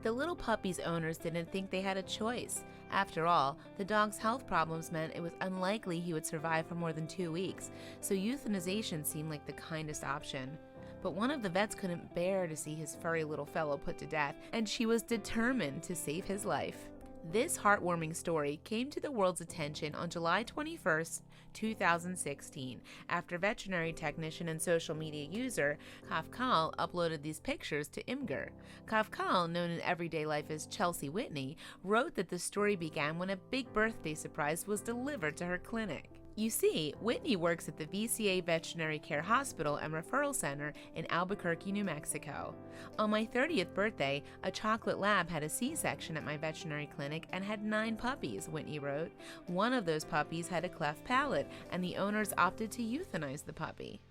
The little puppy's owners didn't think they had a choice. After all, the dog's health problems meant it was unlikely he would survive for more than 2 weeks, so euthanization seemed like the kindest option. But one of the vets couldn't bear to see his furry little fellow put to death, and she was determined to save his life. This heartwarming story came to the world's attention on July 21st, 2016, after veterinary technician and social media user Kafkal uploaded these pictures to Imgur. Kafkal, known in everyday life as Chelsea Whitney, wrote that the story began when a big birthday surprise was delivered to her clinic. You see, Whitney works at the VCA Veterinary Care Hospital and Referral Center in Albuquerque, New Mexico. On my 30th birthday, a chocolate lab had a C-section at my veterinary clinic and had 9 puppies, Whitney wrote. One of those puppies had a cleft palate, and the owners opted to euthanize the puppy.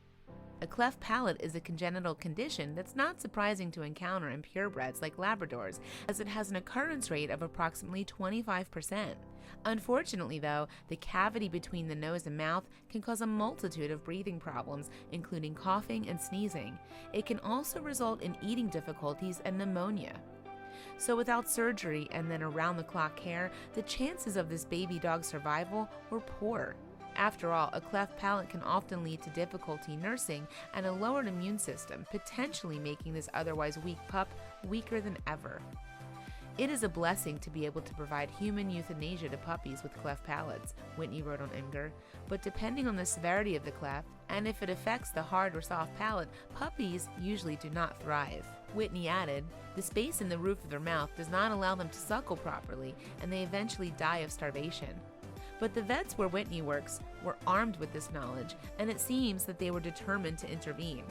A cleft palate is a congenital condition that's not surprising to encounter in purebreds like Labradors, as it has an occurrence rate of approximately 25%. Unfortunately, though, the cavity between the nose and mouth can cause a multitude of breathing problems, including coughing and sneezing. It can also result in eating difficulties and pneumonia. So without surgery and then around-the-clock care, the chances of this baby dog's survival were poor. After all, a cleft palate can often lead to difficulty nursing and a lowered immune system, potentially making this otherwise weak pup weaker than ever. It is a blessing to be able to provide human euthanasia to puppies with cleft palates, Whitney wrote on Imgur, but depending on the severity of the cleft and if it affects the hard or soft palate, puppies usually do not thrive. Whitney added, the space in the roof of their mouth does not allow them to suckle properly, and they eventually die of starvation. But the vets where Whitney works were armed with this knowledge, and it seems that they were determined to intervene.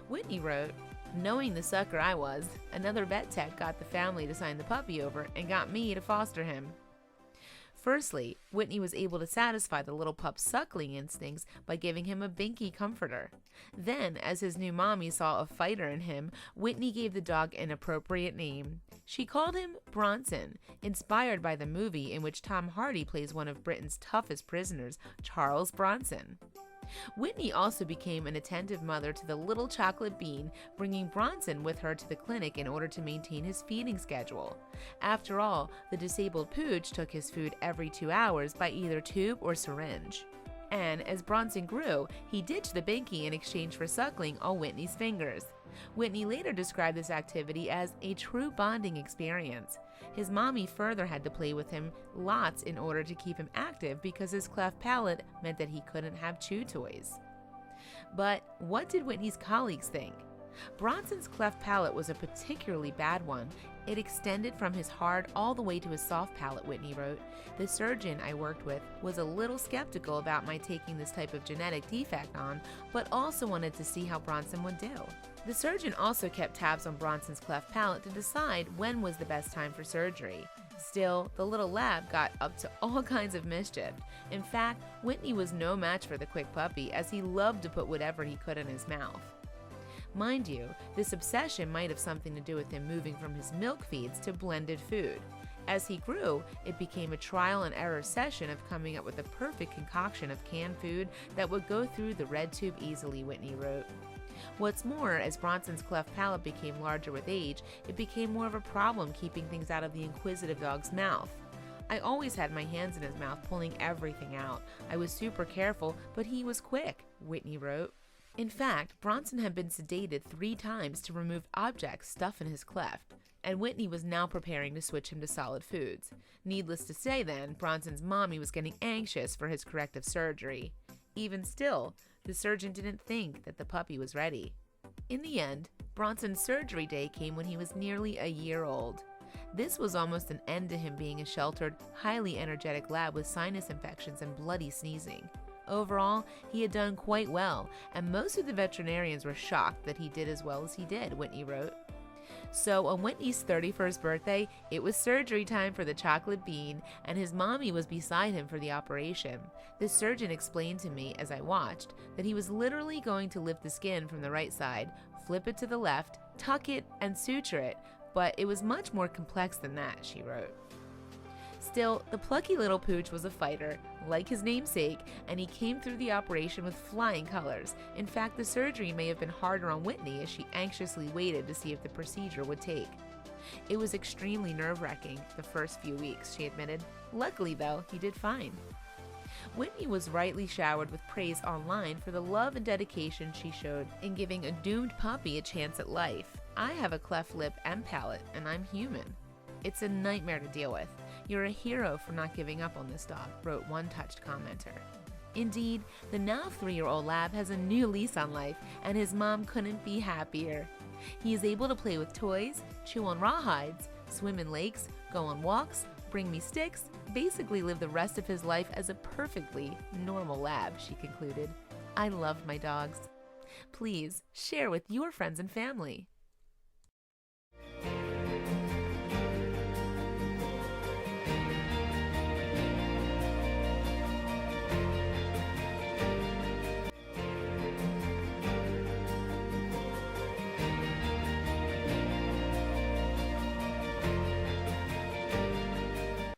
Whitney wrote, knowing the sucker I was, another vet tech got the family to sign the puppy over and got me to foster him. Firstly, Whitney was able to satisfy the little pup's suckling instincts by giving him a binky comforter. Then, as his new mommy saw a fighter in him, Whitney gave the dog an appropriate name. She called him Bronson, inspired by the movie in which Tom Hardy plays one of Britain's toughest prisoners, Charles Bronson. Whitney also became an attentive mother to the little chocolate bean, bringing Bronson with her to the clinic in order to maintain his feeding schedule. After all, the disabled pooch took his food every 2 hours by either tube or syringe. And as Bronson grew, he ditched the binky in exchange for suckling all Whitney's fingers. Whitney later described this activity as a true bonding experience. His mommy further had to play with him lots in order to keep him active because his cleft palate meant that he couldn't have chew toys. But what did Whitney's colleagues think? Bronson's cleft palate was a particularly bad one. It extended from his hard all the way to his soft palate, Whitney wrote. The surgeon I worked with was a little skeptical about my taking this type of genetic defect on, but also wanted to see how Bronson would do. The surgeon also kept tabs on Bronson's cleft palate to decide when was the best time for surgery. Still, the little lab got up to all kinds of mischief. In fact, Whitney was no match for the quick puppy, as he loved to put whatever he could in his mouth. Mind you, this obsession might have something to do with him moving from his milk feeds to blended food. As he grew, it became a trial and error session of coming up with a perfect concoction of canned food that would go through the red tube easily, Whitney wrote. What's more, as Bronson's cleft palate became larger with age, it became more of a problem keeping things out of the inquisitive dog's mouth. I always had my hands in his mouth pulling everything out. I was super careful, but he was quick, Whitney wrote. In fact, Bronson had been sedated 3 times to remove objects stuffed in his cleft, and Whitney was now preparing to switch him to solid foods. Needless to say then, Bronson's mommy was getting anxious for his corrective surgery. Even still, the surgeon didn't think that the puppy was ready. In the end, Bronson's surgery day came when he was nearly a year old. This was almost an end to him being a sheltered, highly energetic lab with sinus infections and bloody sneezing. Overall, he had done quite well, and most of the veterinarians were shocked that he did as well as he did, Whitney wrote. So on Whitney's 31st birthday, it was surgery time for the chocolate bean, and his mommy was beside him for the operation. The surgeon explained to me as I watched that he was literally going to lift the skin from the right side, flip it to the left, tuck it, and suture it, but it was much more complex than that, she wrote. Still, the plucky little pooch was a fighter, like his namesake, and he came through the operation with flying colors. In fact, the surgery may have been harder on Whitney as she anxiously waited to see if the procedure would take. It was extremely nerve-wracking the first few weeks, she admitted. Luckily, though, he did fine. Whitney was rightly showered with praise online for the love and dedication she showed in giving a doomed puppy a chance at life. "I have a cleft lip and palate, and I'm human. It's a nightmare to deal with. You're a hero for not giving up on this dog," wrote one touched commenter. Indeed, the now 3-year-old lab has a new lease on life, and his mom couldn't be happier. He is able to play with toys, chew on rawhides, swim in lakes, go on walks, bring me sticks, basically live the rest of his life as a perfectly normal lab, she concluded. "I love my dogs." Please share with your friends and family.